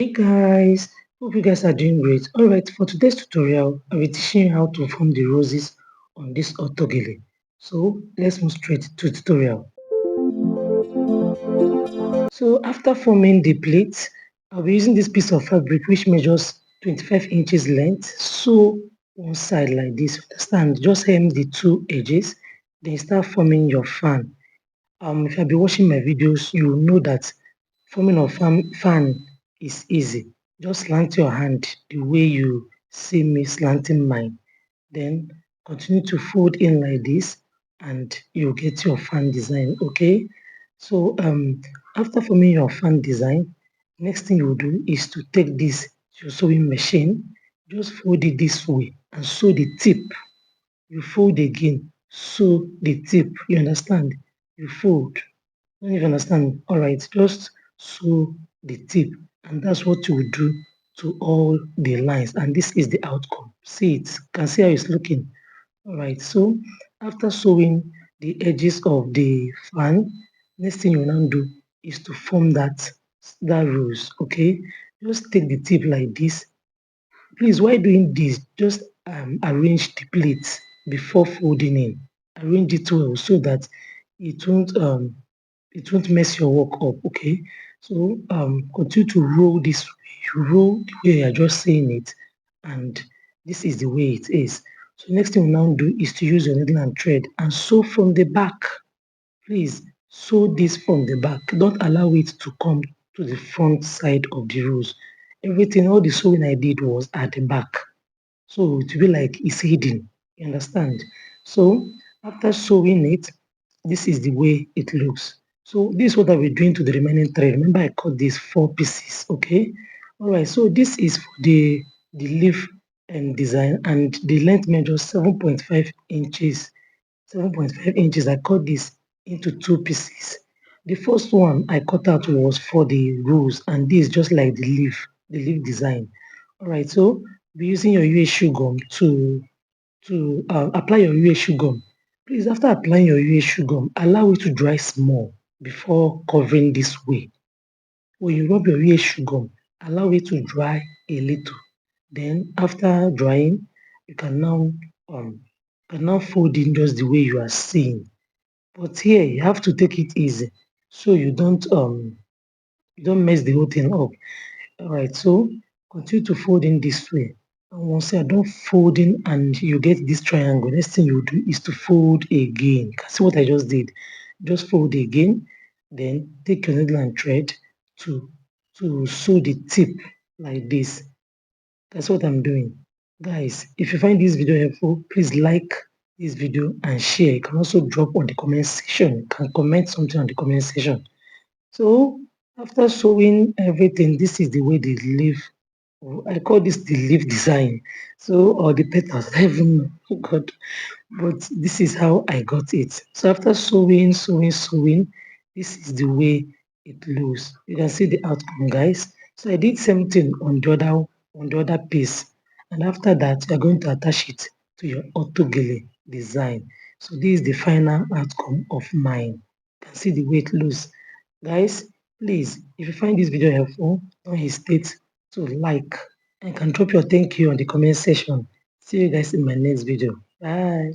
Hey guys, hope you guys are doing great. Alright, for today's tutorial, I'll be teaching you how to form the roses on this autogele. So let's move straight to tutorial. So after forming the plate, I'll be using this piece of fabric which measures 25 inches length. So one side like this, understand? Just hem the two edges, then start forming your fan. If you've been watching my videos, you will know that forming a fan is easy. Just slant your hand the way you see me slanting mine. Then continue to fold in like this and you get your fan design, okay? So after forming your fan design, next thing you do is to take this your sewing machine, just fold it this way and sew the tip. You fold again, sew the tip. You understand? You fold. Don't you understand? All right, just sew the tip, and that's what you will do to all the lines. And this is the outcome. See it. Can see how it's looking. All right. So after sewing the edges of the fan, next thing you now do is to form that rose. Okay. Just take the tip like this. Please, while doing this, just arrange the plates before folding in. Arrange it well so that it won't um it won't mess your work up. Okay, so continue to roll this way. You roll the way you're just saying it, and this is the way it is. So next thing we now do is to use your needle and thread and sew from the back. Please sew this from the back. Don't allow it to come to the front side of the rows. Everything, all the sewing I did was at the back. So it will be like it's hidden. You understand? So after sewing it, this is the way it looks. So this is what I'll be doing to the remaining thread. Remember, I cut these 4 pieces. Okay. All right. So this is for the leaf and design, and the length measures 7.5 inches. 7.5 inches. I cut this into 2 pieces. The first one I cut out was for the rose, and this is just like the leaf design. All right, so be using your UA gum to apply your UA gum. Please, after applying your UA gum, allow it to dry small before covering this way. When you rub your UA gum, allow it to dry a little. Then, after drying, you um can now fold in just the way you are seeing. But here you have to take it easy so you don't mess the whole thing up. Alright, so continue to fold in this way. And once you are done folding and you get this triangle, next thing you do is to fold again. You can see what I just did. Just fold again, then take your needle and thread to sew the tip like this. That's what I'm doing. Guys, if you find this video helpful, please like this video and share. You can also drop on the comment section. You can comment something on the comment section. So after sewing everything, this is the way the leaf, I call this the leaf design. So, or the petals, I don't even know, oh God, but this is how I got it. So after sewing, this is the way it looks. You can see the outcome, guys. So I did same thing on the other piece, and after that, you're going to attach it to your autogele design. So this is the final outcome of mine. You can see the way it looks. Guys, please, if you find this video helpful, don't hesitate to like and can drop your thank you on the comment section. See you guys in my next video. Bye.